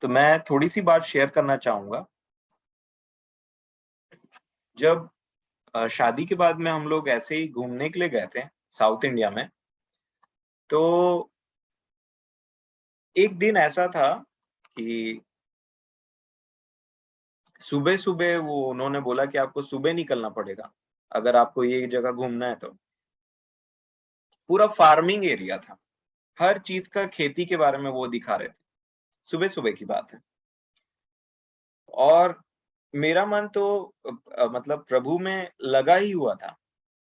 तो मैं थोड़ी सी बात शेयर करना चाहूंगा। जब शादी के बाद में हम लोग ऐसे ही घूमने के लिए गए थे साउथ इंडिया में, तो एक दिन ऐसा था कि सुबह सुबह वो उन्होंने बोला कि आपको सुबह निकलना पड़ेगा अगर आपको ये जगह घूमना है। तो पूरा फार्मिंग एरिया था, हर चीज का खेती के बारे में वो दिखा रहे थे। सुबह सुबह की बात है। और मेरा मन तो मतलब प्रभु में लगा ही हुआ था।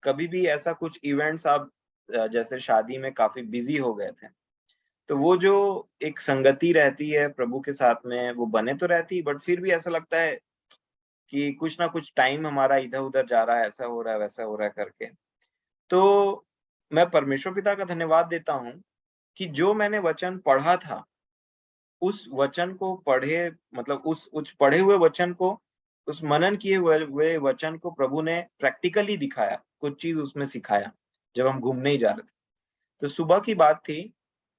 कभी भी ऐसा कुछ इवेंट्स आप जैसे शादी में काफी बिजी हो गए थे, तो वो जो एक संगति रहती है प्रभु के साथ में वो बने तो रहती, बट फिर भी ऐसा लगता है कि कुछ ना कुछ टाइम हमारा इधर उधर जा रहा है, ऐसा हो रहा है वैसा हो रहा है करके। तो मैं परमेश्वर पिता का धन्यवाद देता हूँ कि जो मैंने वचन पढ़ा था, उस वचन को पढ़े, मतलब उस पढ़े हुए वचन को, उस मनन किए हुए वचन को प्रभु ने प्रैक्टिकली दिखाया, कुछ चीज उसमें सिखाया जब हम घूमने ही जा रहे थे। तो सुबह की बात थी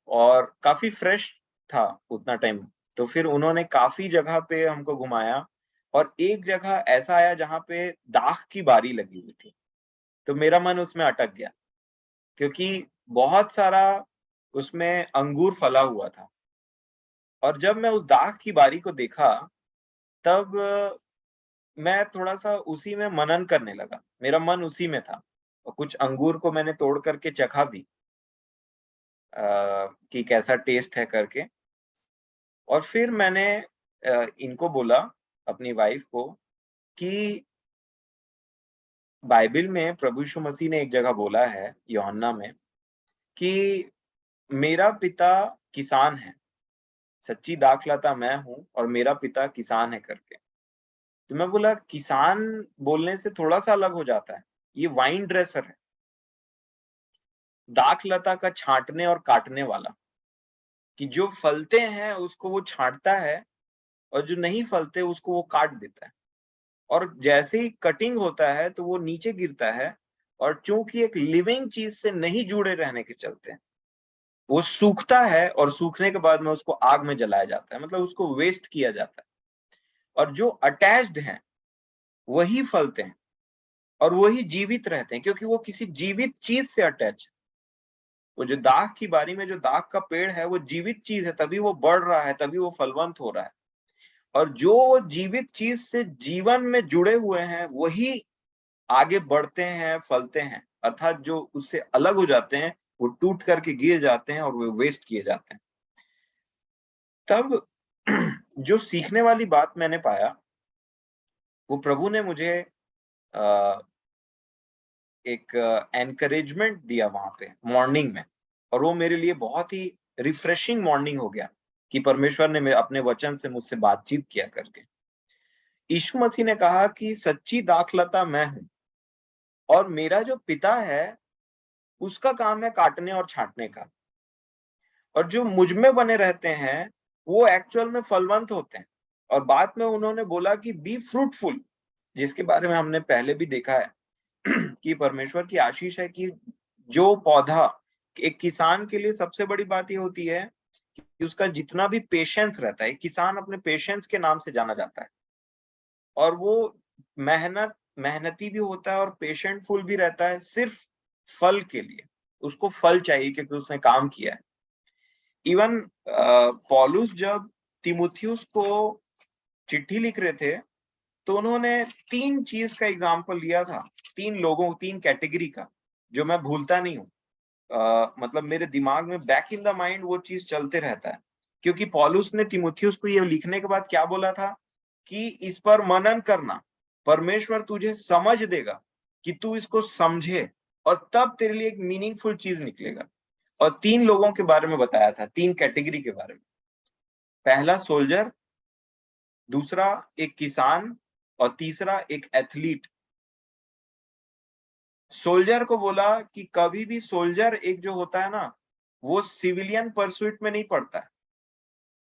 और काफी फ्रेश था उतना टाइम। तो फिर उन्होंने काफी जगह पे हमको घुमाया और एक जगह ऐसा आया जहाँ पे दाख की बारी लगी हुई थी। तो मेरा मन उसमें अटक गया क्योंकि बहुत सारा उसमें अंगूर फला हुआ था। और जब मैं उस दाख की बारी को देखा, तब मैं थोड़ा सा उसी में मनन करने लगा, मेरा मन उसी में था। और कुछ अंगूर को मैंने तोड़ करके चखा भी कि कैसा टेस्ट है करके। और फिर मैंने इनको बोला, अपनी वाइफ को, कि बाइबल में प्रभु यीशु मसीह ने एक जगह बोला है यूहन्ना में कि मेरा पिता किसान है, सच्ची दाखलता मैं हूं और मेरा पिता किसान है करके। तो मैं बोला किसान बोलने से थोड़ा सा अलग हो जाता है, ये वाइन ड्रेसर है, दाखलता का छांटने और काटने वाला। कि जो फलते हैं उसको वो छांटता है और जो नहीं फलते उसको वो काट देता है। और जैसे ही कटिंग होता है तो वो नीचे गिरता है, और चूंकि एक लिविंग चीज से नहीं जुड़े रहने के चलते वो सूखता है, और सूखने के बाद में उसको आग में जलाया जाता है, मतलब उसको वेस्ट किया जाता है। और जो अटैच्ड हैं वही फलते हैं और वही जीवित रहते हैं, क्योंकि वो किसी जीवित चीज से अटैच है। वो जो दाख की बारी में जो दाख का पेड़ है वो जीवित चीज है, तभी वो बढ़ रहा है, तभी वो फलवंत हो रहा है। और जो जीवित चीज से जीवन में जुड़े हुए हैं वही आगे बढ़ते हैं, फलते हैं। अर्थात जो उससे अलग हो जाते हैं वो टूट करके गिर जाते हैं और वो वेस्ट किए जाते हैं। तब जो सीखने वाली बात मैंने पाया, वो प्रभु ने मुझे एक एनकरेजमेंट दिया वहां पे मॉर्निंग में। और वो मेरे लिए बहुत ही रिफ्रेशिंग मॉर्निंग हो गया कि परमेश्वर ने अपने वचन से मुझसे बातचीत किया करके। यीशु मसीह ने कहा कि सच्ची दाखलता मैं हूं और मेरा जो पिता है उसका काम है काटने और छांटने का। और जो मुझ में बने रहते हैं वो एक्चुअल में फलवंत होते हैं। और बाद में उन्होंने बोला कि बी फ्रूटफुल, जिसके बारे में हमने पहले भी देखा है कि परमेश्वर की आशीष है कि जो पौधा, एक किसान के लिए सबसे बड़ी बात ये होती है कि उसका जितना भी पेशेंस रहता है, किसान अपने पेशेंस के नाम से जाना जाता है। और वो मेहनती भी होता है और पेशेंटफुल भी रहता है, सिर्फ फल के लिए। उसको फल चाहिए क्योंकि उसने काम किया है। इवन पौलुस जब तिमुथियुस को चिट्ठी लिख रहे थे तो उन्होंने तीन चीज का एग्जाम्पल लिया था, तीन लोगों, तीन कैटेगरी का, जो मैं भूलता नहीं हूँ। मतलब मेरे दिमाग में बैक इन द माइंड वो चीज चलते रहता है। क्योंकि पौलुस ने तिमुथियुस को ये लिखने के बाद क्या बोला था कि इस पर मनन करना, परमेश्वर तुझे समझ देगा कि तू इसको समझे, और तब तेरे लिए एक मीनिंगफुल चीज निकलेगा। और तीन लोगों के बारे में बताया था, तीन कैटेगरी के बारे में। पहला सोल्जर, दूसरा एक किसान, और तीसरा एक एथलीट। सोल्जर को बोला कि कभी भी सोल्जर एक जो होता है ना, वो सिविलियन परस्यूट में नहीं पड़ता है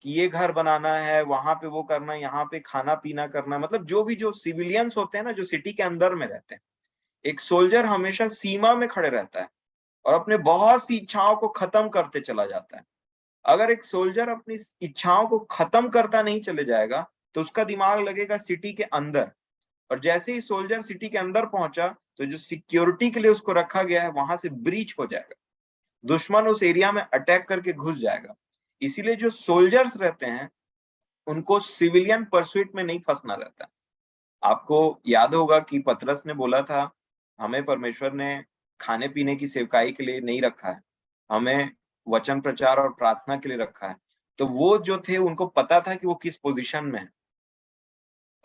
कि ये घर बनाना है, वहां पे वो करना है, यहाँ पे खाना पीना करना है। मतलब जो भी जो सिविलियंस होते हैं ना, जो सिटी के अंदर में रहते हैं, एक सोल्जर हमेशा सीमा में खड़े रहता है और अपने बहुत सी इच्छाओं को खत्म करते चला जाता है। अगर एक सोल्जर अपनी इच्छाओं को खत्म करता नहीं चले जाएगा तो उसका दिमाग लगेगा सिटी के अंदर, और जैसे ही सोल्जर सिटी के अंदर पहुंचा तो जो सिक्योरिटी के लिए उसको रखा गया है वहां से ब्रीच हो जाएगा, दुश्मन उस एरिया में अटैक करके घुस जाएगा। इसीलिए जो सोल्जर्स रहते हैं उनको सिविलियन परस्यूट में नहीं फंसना रहता। आपको याद होगा कि पतरस ने बोला था, हमें परमेश्वर ने खाने पीने की सेवकाई के लिए नहीं रखा है, हमें वचन प्रचार और प्रार्थना के लिए रखा है। तो वो जो थे उनको पता था कि वो किस पोजीशन में है,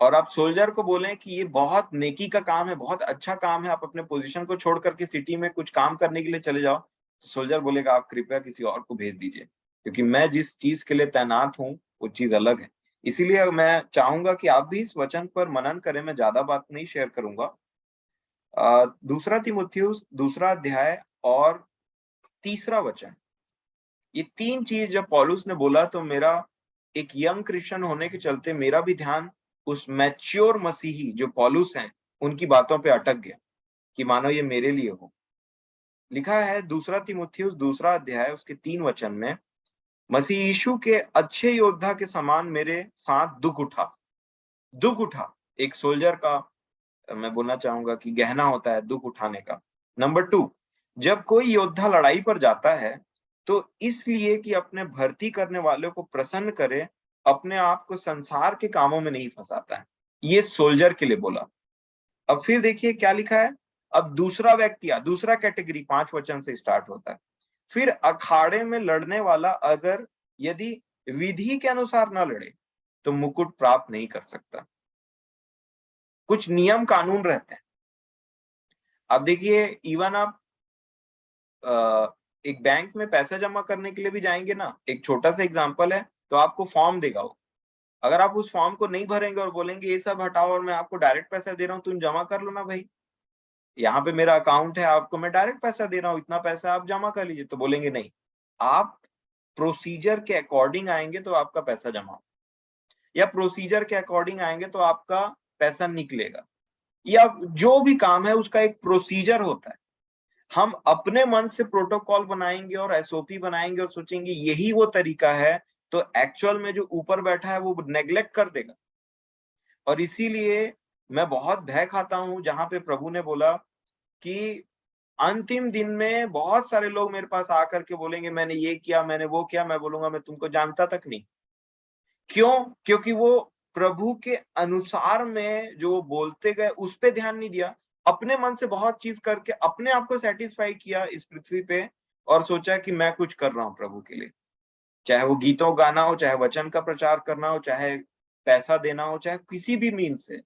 और आप सोल्जर को बोलें कि ये बहुत नेकी का काम है, बहुत अच्छा काम है, आप अपने पोजीशन को छोड़ करके सिटी में कुछ काम करने के लिए चले जाओ, तो सोल्जर बोलेगा आप कृपया किसी और को भेज दीजिए, क्योंकि मैं जिस चीज के लिए तैनात हूँ वो चीज अलग है। इसीलिए मैं चाहूंगा कि आप भी इस वचन पर मनन करें, मैं ज्यादा बात नहीं शेयर करूंगा। दूसरा तीमुथियुस दूसरा अध्याय और तीसरा वचन, ये तीन चीज जब पौलुस ने बोला तो मेरा एक यंग क्रिश्चियन होने के चलते मेरा भी ध्यान उस मैच्योर मसीही जो पौलुस हैं उनकी बातों पे अटक गया कि मानो ये मेरे लिए हो। लिखा है दूसरा तीमुथियुस दूसरा अध्याय उसके 3 वचन में, मसीह यीशु के अच्छे योद्धा के समान मेरे साथ दुख उठा। दुख उठा एक सोल्जर का मैं बोलना चाहूंगा कि गहना होता है दुख उठाने का। नंबर 2, जब कोई योद्धा लड़ाई पर जाता है तो इसलिए कि अपने भर्ती करने वालों को प्रसन्न करे, अपने आप को संसार के कामों में नहीं फंसाता है। ये सोल्जर के लिए बोला। अब फिर देखिए क्या लिखा है, अब दूसरा व्यक्ति दूसरा कैटेगरी 5 वचन से स्टार्ट होता है। फिर अखाड़े में लड़ने वाला अगर यदि विधि के अनुसार ना लड़े तो मुकुट प्राप्त नहीं कर सकता। कुछ नियम कानून रहते हैं। अब देखिए इवन आप एक बैंक में पैसा जमा करने के लिए भी जाएंगे ना, एक छोटा सा एग्जांपल है, तो आपको फॉर्म देगा वो। अगर आप उस फॉर्म को नहीं भरेंगे और बोलेंगे ये सब हटाओ और मैं आपको डायरेक्ट पैसा दे रहा हूँ, तुम जमा कर लो ना भाई, यहाँ पे मेरा अकाउंट है, आपको मैं डायरेक्ट पैसा दे रहा हूँ, इतना पैसा आप जमा कर लीजिए, तो बोलेंगे नहीं, आप प्रोसीजर के अकॉर्डिंग आएंगे तो आपका पैसा जमा, या प्रोसीजर के अकॉर्डिंग आएंगे तो आपका पैसा निकलेगा, या जो भी काम है उसका एक प्रोसीजर होता है। हम अपने मन से प्रोटोकॉल बनाएंगे और एसओपी बनाएंगे और सोचेंगे यही वो तरीका है, तो एक्चुअल में जो ऊपर बैठा है वो नेग्लेक्ट कर देगा। और इसीलिए मैं बहुत भय खाता हूं जहां पे प्रभु ने बोला कि अंतिम दिन में बहुत सारे लोग मेरे पास आकर के बोलेंगे मैंने ये किया, मैंने वो किया, मैं बोलूंगा मैं तुमको जानता तक नहीं। क्यों? क्योंकि वो प्रभु के अनुसार में जो बोलते गए उस पे ध्यान नहीं दिया, अपने मन से बहुत चीज करके अपने आप को सेटिस्फाई किया इस पृथ्वी पे, और सोचा कि मैं कुछ कर रहा हूं प्रभु के लिए, चाहे वो गीतों गाना हो, चाहे वचन का प्रचार करना हो, चाहे पैसा देना हो, चाहे किसी भी मीन से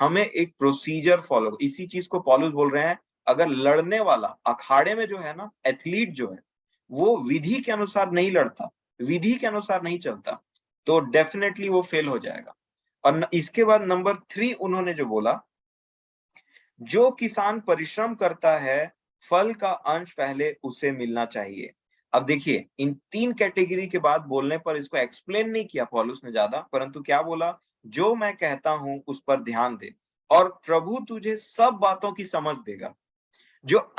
हमें एक प्रोसीजर फॉलो। इसी चीज को पौलुस बोल रहे हैं, अगर लड़ने वाला अखाड़े में जो है ना, एथलीट जो है वो विधि के अनुसार नहीं लड़ता, विधि के अनुसार नहीं चलता, तो डेफिनेटली वो फेल हो जाएगा। और इसके बाद नंबर 3 उन्होंने जो बोला, जो किसान परिश्रम करता है फल का अंश पहले उसे मिलना चाहिए। अब देखिए इन 3 कैटेगरी के बाद बोलने पर इसको एक्सप्लेन नहीं किया पौलुस ने ज्यादा, परंतु क्या बोला, जो मैं कहता हूं उस पर ध्यान दे और प्रभु तुझे सब बातों की समझ देगा।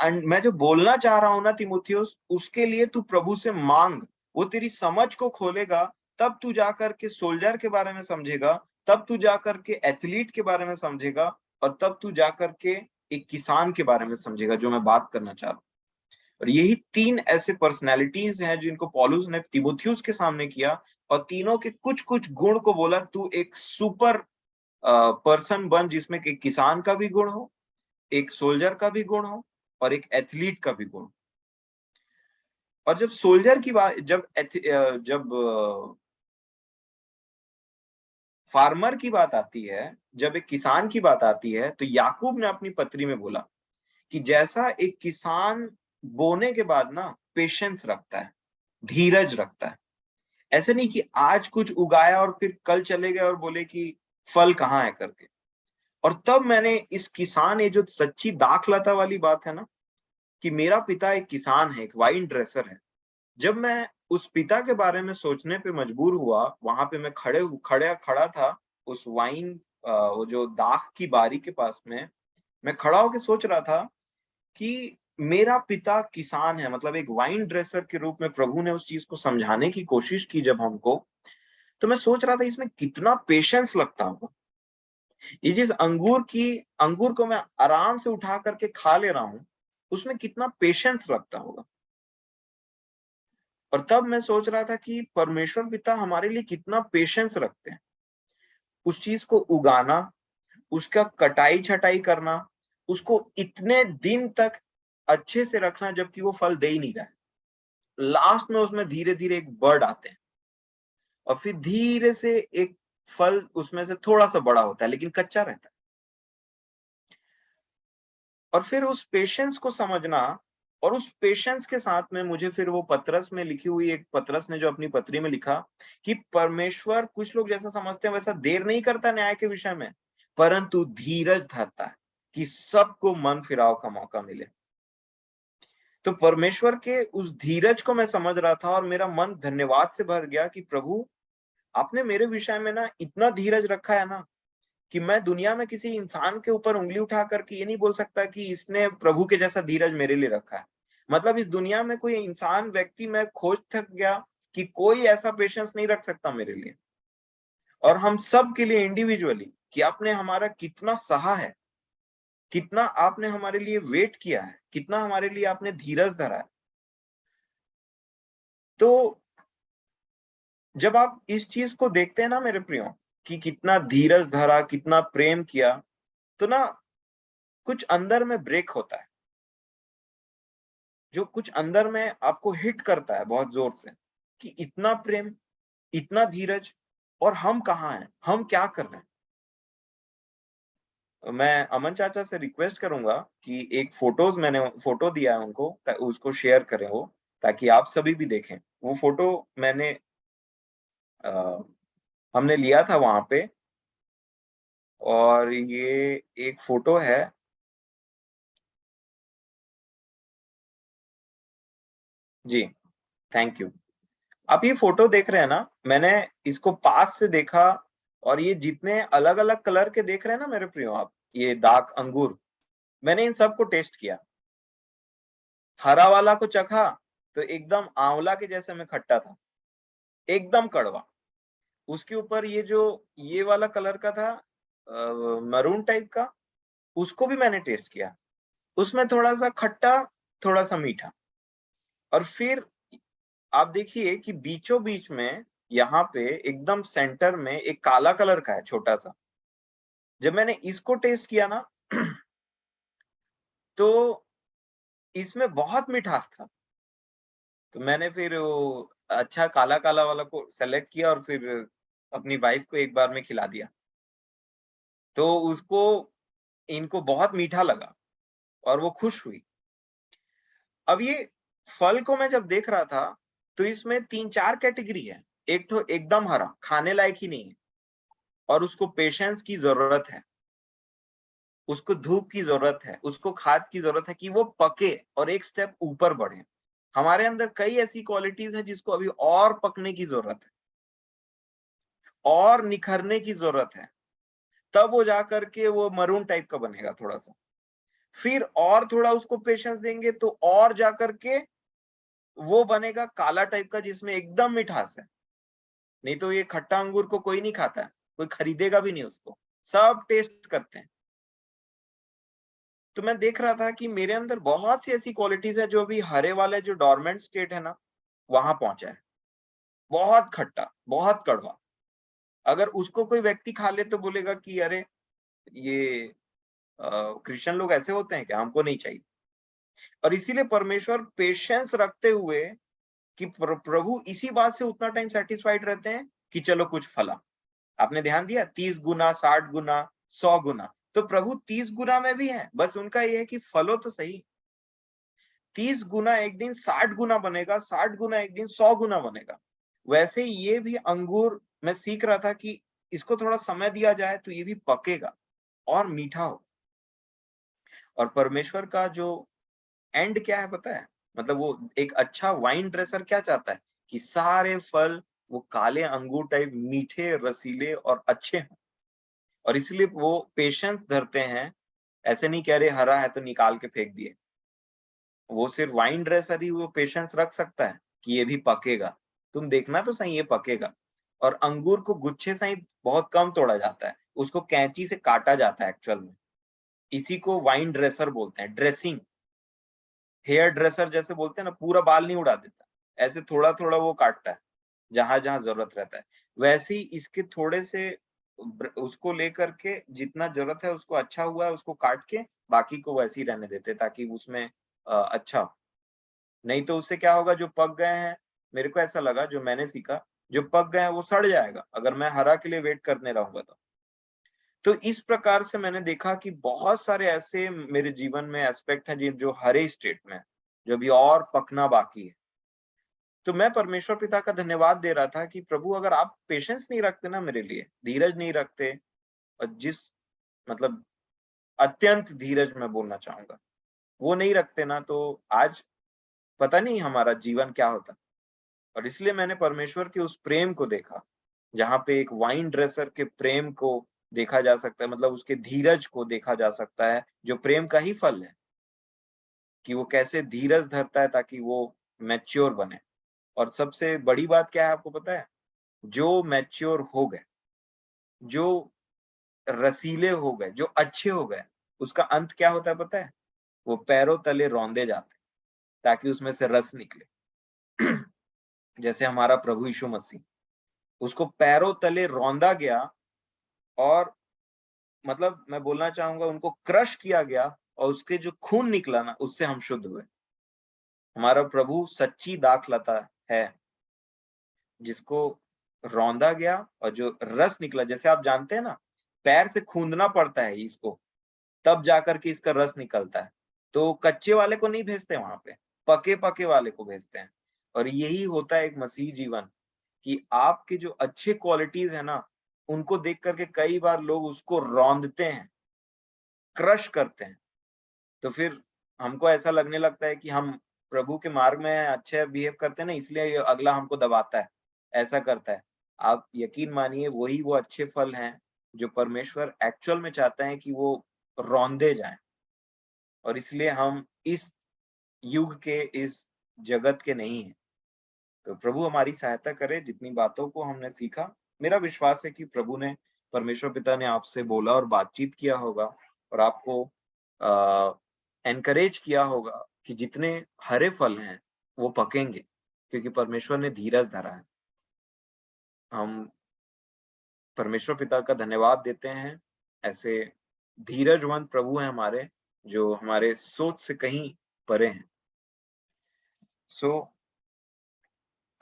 मैं जो बोलना चाह रहा हूं ना तीमुथियुस, उसके लिए तू प्रभु से मांग, वो तेरी समझ को खोलेगा, तब तू जाकर के सोल्जर के बारे में समझेगा, तब तू जाकर के एथलीट के बारे में समझेगा, और तब तू जाकर के एक किसान के बारे में समझेगा जो मैं बात करना चाह रहा हूँ। और यही 3 ऐसे पर्सनैलिटीज हैं जिनको पौलुस ने तीमुथियुस के सामने किया, और तीनों के कुछ कुछ गुण को बोला तू एक सुपर पर्सन बन जिसमें एक किसान का भी गुण हो, एक सोल्जर का भी गुण हो, और एक एथलीट का भी गुण। और जब सोल्जर की बात, जब फार्मर की बात आती है, जब एक किसान की बात आती है, तो याकूब ने अपनी पत्री में बोला कि जैसा एक किसान बोने के बाद ना पेशेंस रखता है, धीरज रखता है, ऐसे नहीं कि आज कुछ उगाया और फिर कल चले गए और बोले कि फल कहाँ है करके। और तब मैंने इस किसान, ये जो सच्ची दाखलता वाली बात है ना, कि मेरा पिता एक किसान है, एक वाइन ड्रेसर है, जब मैं उस पिता के बारे में सोचने पे मजबूर हुआ, वहां पे मैं खड़ा था उस वाइन वो जो दाख की बारी के पास में, मैं खड़ा होकर सोच रहा था कि मेरा पिता किसान है, मतलब एक वाइन ड्रेसर के रूप में प्रभु ने उस चीज को समझाने की कोशिश की जब हमको, तो मैं सोच रहा था इसमें कितना पेशेंस लगता होगा। ये जिस अंगूर को मैं आराम से उठा करके खा ले रहा हूं, उसमें कितना पेशेंस लगता होगा। और तब मैं सोच रहा था कि परमेश्वर पिता हमारे लिए कितना पेशेंस रखते हैं। उस चीज को उगाना, उसका कटाई छटाई करना, उसको इतने दिन तक अच्छे से रखना जबकि वो फल दे ही नहीं रहा है। लास्ट में उसमें धीरे धीरे एक बर्ड आते हैं और फिर धीरे से एक फल उसमें से थोड़ा सा बड़ा होता है लेकिन कच्चा रहता है। और फिर उस पेशेंस को समझना, और उस पेशेंस के साथ में मुझे फिर वो पतरस में लिखी हुई, एक पतरस ने जो अपनी पत्री में लिखा कि परमेश्वर कुछ लोग जैसा समझते हैं वैसा देर नहीं करता न्याय के विषय में, परंतु धीरज धरता है कि सबको मन फिराव का मौका मिले। तो परमेश्वर के उस धीरज को मैं समझ रहा था और मेरा मन धन्यवाद से भर गया कि प्रभु, आपने मेरे विषय में ना इतना धीरज रखा है ना कि मैं दुनिया में किसी इंसान के ऊपर उंगली उठा करके ये नहीं बोल सकता कि इसने प्रभु के जैसा धीरज मेरे लिए रखा है। मतलब इस दुनिया में कोई इंसान व्यक्ति मैं खोज थक गया कि कोई ऐसा पेशेंस नहीं रख सकता मेरे लिए। और हम सब के लिए इंडिविजुअली कि आपने हमारा कितना सहा है, कितना आपने हमारे लिए वेट किया है, कितना हमारे लिए आपने धीरज धरा है। तो जब आप इस चीज को देखते हैं ना मेरे प्रियो, कि कितना धीरज धरा, कितना प्रेम किया, तो ना कुछ अंदर में ब्रेक होता है, जो कुछ अंदर में आपको हिट करता है बहुत जोर से कि इतना प्रेम, इतना धीरज, और हम कहाँ हैं, हम क्या कर रहे हैं। मैं अमन चाचा से रिक्वेस्ट करूंगा कि एक मैंने फोटो दिया है उनको, उसको शेयर करें वो, ताकि आप सभी भी देखें। वो फोटो मैंने हमने लिया था वहां पे, और ये एक फोटो है। जी, थैंक यू। आप ये फोटो देख रहे हैं ना, मैंने इसको पास से देखा, और ये जितने अलग अलग कलर के देख रहे हैं ना मेरे प्रियो आप, ये डार्क अंगूर, मैंने इन सबको टेस्ट किया। हरा वाला को चखा तो एकदम आंवला के जैसे में खट्टा था, एकदम कड़वा। उसके ऊपर ये वाला कलर का था, मरून टाइप का, उसको भी मैंने टेस्ट किया। उसमें थोड़ा सा खट्टा, थोड़ा सा मीठा। और फिर आप देखिए कि बीचों बीच में यहाँ पे एकदम सेंटर में एक काला कलर का है छोटा सा। जब मैंने इसको टेस्ट किया ना तो इसमें बहुत मिठास था। तो मैंने फिर वो अच्छा काला काला वाला को सेलेक्ट किया और फिर अपनी वाइफ को एक बार में खिला दिया। तो उसको इनको बहुत मीठा लगा और वो खुश हुई। अब ये फल को मैं जब देख रहा था तो इसमें 3-4 कैटेगरी है। एक तो एकदम हरा, खाने लायक ही नहीं है, और उसको पेशेंस की जरूरत है, उसको धूप की जरूरत है, उसको खाद की जरूरत है कि वो पके और एक स्टेप ऊपर बढ़े। हमारे अंदर कई ऐसी क्वालिटीज हैं जिसको अभी और पकने की जरूरत है, और निखरने की जरूरत है। तब वो जाकर के वो मरून टाइप का बनेगा थोड़ा सा। फिर और थोड़ा उसको पेशेंस देंगे तो और जाकर के वो बनेगा काला टाइप का जिसमें एकदम मिठास है। नहीं तो ये खट्टा अंगूर को कोई नहीं खाता है, कोई खरीदेगा भी नहीं उसको, सब टेस्ट करते हैं। तो मैं देख रहा था कि मेरे अंदर बहुत सी ऐसी क्वालिटीज है जो अभी हरे वाले जो डोरमेंट स्टेट है ना, वहां पहुंचा है। बहुत खट्टा, बहुत कड़वा। अगर उसको कोई व्यक्ति खा ले तो बोलेगा कि अरे ये क्रिश्चियन लोग ऐसे होते हैं क्या, हमको नहीं चाहिए। और इसीलिए परमेश्वर पेशेंस रखते हुए कि प्रभु इसी बात से उतना टाइम सेटिस्फाइड रहते हैं कि चलो कुछ फला। आपने ध्यान दिया, 30 गुना, 60 गुना, 100 गुना। तो प्रभु 30 गुना में भी है, बस उनका ये है कि फलो तो सही। 30 गुना एक दिन 60 गुना बनेगा, 60 गुना एक दिन 100 गुना बनेगा। वैसे ही ये भी अंगूर मैं सीख रहा था कि इसको थोड़ा समय दिया जाए तो ये भी पकेगा और मीठा हो। और परमेश्वर का जो एंड क्या है पता है, मतलब वो एक अच्छा वाइन ड्रेसर क्या चाहता है कि सारे फल वो काले अंगूर टाइप मीठे, रसीले और अच्छे हों। और इसलिए वो पेशेंस धरते हैं। ऐसे नहीं कह रहे हरा है तो निकाल के फेंक दिए, वो सिर्फ वाइन ड्रेसर ही वो पेशेंस रख सकता है कि ये भी पकेगा, तुम देखना तो सही ये पकेगा। और अंगूर को गुच्छे सहित बहुत कम तोड़ा जाता है, उसको कैंची से काटा जाता है एक्चुअल में। इसी को वाइन ड्रेसर बोलते हैं, ड्रेसिंग। हेयर ड्रेसर जैसे बोलते हैं ना, पूरा बाल नहीं उड़ा देता, ऐसे थोड़ा थोड़ा वो काटता है जहां जहां जरूरत रहता है। वैसे ही इसके थोड़े से उसको लेकर के जितना जरूरत है उसको, अच्छा हुआ है उसको काट के बाकी को वैसे ही रहने देते ताकि उसमें अच्छा हो। नहीं तो उससे क्या होगा, जो पक गए हैं, मेरे को ऐसा लगा जो मैंने सीखा, जो पक गए हैं वो सड़ जाएगा अगर मैं हरा के लिए वेट करने रहूंगा तो इस प्रकार से मैंने देखा कि बहुत सारे ऐसे मेरे जीवन में एस्पेक्ट हैं जो हरे स्टेट में है, जो अभी और पकना बाकी है। तो मैं परमेश्वर पिता का धन्यवाद दे रहा था कि प्रभु अगर आप पेशेंस नहीं रखते ना मेरे लिए, धीरज नहीं रखते, और जिस मतलब अत्यंत धीरज मैं बोलना चाहूंगा, वो नहीं रखते ना, तो आज पता नहीं हमारा जीवन क्या होता। और इसलिए मैंने परमेश्वर के उस प्रेम को देखा, जहाँ पे एक वाइन ड्रेसर के प्रेम को देखा जा सकता है, मतलब उसके धीरज को देखा जा सकता है, जो प्रेम का ही फल है, कि वो कैसे धीरज धरता है ताकि वो मैच्योर बने। और सबसे बड़ी बात क्या है आपको पता है? जो मैच्योर हो गए, जो रसीले हो गए, जो अच्छे हो गए, उसका अंत क्या होता है पता है? वो पैरों तले रौंदे जाते हैं ताकि उसमें से रस निकले। जैसे हमारा प्रभु यीशु मसीह, उसको पैरों तले रौंदा गया, और मतलब मैं बोलना चाहूंगा उनको क्रश किया गया, और उसके जो खून निकला ना, उससे हम शुद्ध हुए। हमारा प्रभु सच्ची दाखलता है, जिसको रौंदा गया और जो रस निकला, जैसे आप जानते हैं ना, पैर से खूंदना पड़ता है इसको, तब जाकर के इसका रस निकलता है। तो कच्चे वाले को नहीं भेजते वहां पे, पके पके वाले को भेजते हैं। और यही होता है एक मसीह जीवन, कि आपके जो अच्छे क्वालिटीज है ना, उनको देख करके कई बार लोग उसको रौंदते हैं, क्रश करते हैं। तो फिर हमको ऐसा लगने लगता है कि हम प्रभु के मार्ग में अच्छे बिहेव करते हैं ना, इसलिए ये अगला हमको दबाता है, ऐसा करता है। आप यकीन मानिए वही वो अच्छे फल हैं जो परमेश्वर एक्चुअल में चाहता है कि वो रौंदे जाएं। और इसलिए हम इस युग के, इस जगत के नहीं हैं। तो प्रभु हमारी सहायता करे, जितनी बातों को हमने सीखा, मेरा विश्वास है कि प्रभु ने, परमेश्वर पिता ने आपसे बोला और बातचीत किया होगा, और आपको एनकरेज किया होगा कि जितने हरे फल हैं वो पकेंगे, क्योंकि परमेश्वर ने धीरज धरा है। हम परमेश्वर पिता का धन्यवाद देते हैं, ऐसे धीरजवंत प्रभु हैं हमारे, जो हमारे सोच से कहीं परे हैं। सो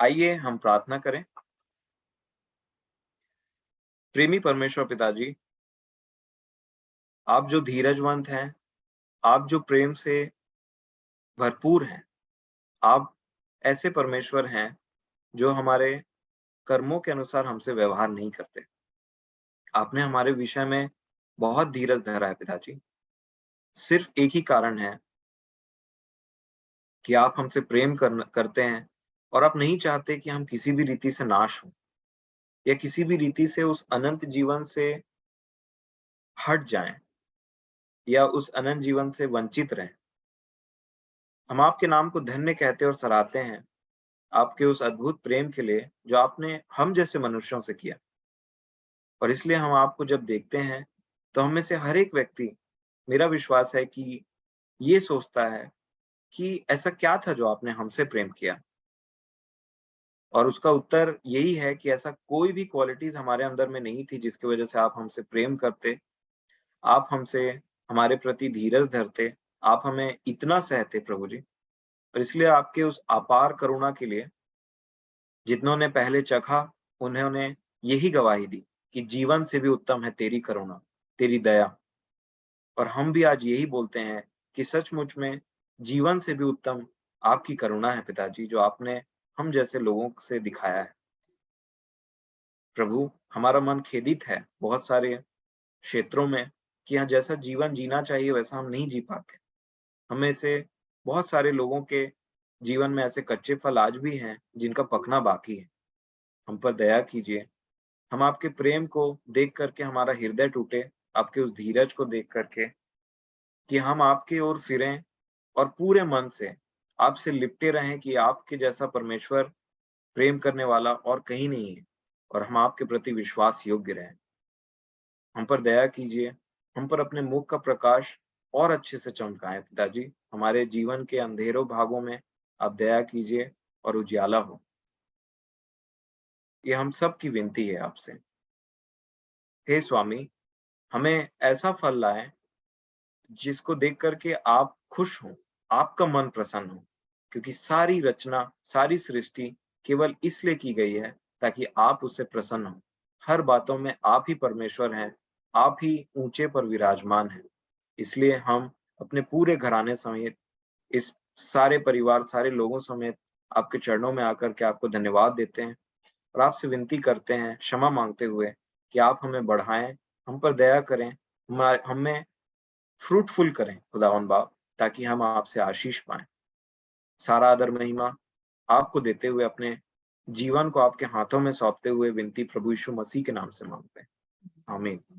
आइए हम प्रार्थना करें। प्रेमी परमेश्वर पिताजी, आप जो धीरजवंत हैं, आप जो प्रेम से भरपूर हैं, आप ऐसे परमेश्वर हैं जो हमारे कर्मों के अनुसार हमसे व्यवहार नहीं करते। आपने हमारे विषय में बहुत धीरज धरा है पिताजी। सिर्फ एक ही कारण है कि आप हमसे प्रेम करते हैं, और आप नहीं चाहते कि हम किसी भी रीति से नाश हों, या किसी भी रीति से उस अनंत जीवन से हट जाएं, या उस अनंत जीवन से वंचित रहें। हम आपके नाम को धन्य कहते और सराहते हैं, आपके उस अद्भुत प्रेम के लिए जो आपने हम जैसे मनुष्यों से किया। और इसलिए हम आपको जब देखते हैं, तो हम में से हर एक व्यक्ति, मेरा विश्वास है कि ये सोचता है कि ऐसा क्या था जो आपने हमसे प्रेम किया। और उसका उत्तर यही है कि ऐसा कोई भी क्वालिटीज हमारे अंदर में नहीं थी जिसकी वजह से आप हमसे प्रेम करते, आप हमसे, हमारे प्रति धीरज धरते, आप हमें इतना सहते प्रभु जी। और इसलिए आपके उस अपार करुणा के लिए, जितनों ने पहले चखा, उन्होंने यही गवाही दी कि जीवन से भी उत्तम है तेरी करुणा, तेरी दया। और हम भी आज यही बोलते हैं कि सचमुच में जीवन से भी उत्तम आपकी करुणा है पिताजी, जो आपने हम जैसे लोगों से दिखाया है। प्रभु, हमारा मन खेदित है बहुत सारे क्षेत्रों में, कि यहाँ जैसा जीवन जीना चाहिए वैसा हम नहीं जी पाते। हमें से बहुत सारे लोगों के जीवन में ऐसे कच्चे फल आज भी हैं जिनका पकना बाकी है। हम पर दया कीजिए। हम आपके प्रेम को देख करके हमारा हृदय टूटे, आपके उस धीरज को देख करके, कि हम आपकी ओर फिरें, और पूरे मन से आपसे लिपटे रहें कि आपके जैसा परमेश्वर प्रेम करने वाला और कहीं नहीं है, और हम आपके प्रति विश्वास योग्य रहें। हम पर दया कीजिए, हम पर अपने मुख का प्रकाश और अच्छे से चमकाएँ पिताजी। हमारे जीवन के अंधेरों भागों में आप दया कीजिए और उजियाला हो। ये हम सब की विनती है आपसे। हे स्वामी, हमें ऐसा फल लाएँ जिसको देख कर के आप खुश हों, आपका मन प्रसन्न हो। क्योंकि सारी रचना, सारी सृष्टि केवल इसलिए की गई है ताकि आप उससे प्रसन्न हों। हर बातों में आप ही परमेश्वर हैं, आप ही ऊँचे पर विराजमान हैं। इसलिए हम अपने पूरे घराने समेत, इस सारे परिवार, सारे लोगों समेत आपके चरणों में आकर के आपको धन्यवाद देते हैं और आपसे विनती करते हैं, क्षमा माँगते हुए कि आप हमें बढ़ाएँ, हम पर दया करें, हमें फ्रूटफुल करें खुदावंद बाप, ताकि हम आपसे आशीष पाएँ। सारा आदर महिमा आपको देते हुए अपने जीवन को आपके हाथों में सौंपते हुए विनती प्रभु यीशु मसीह के नाम से माँगते हैं। आमीन।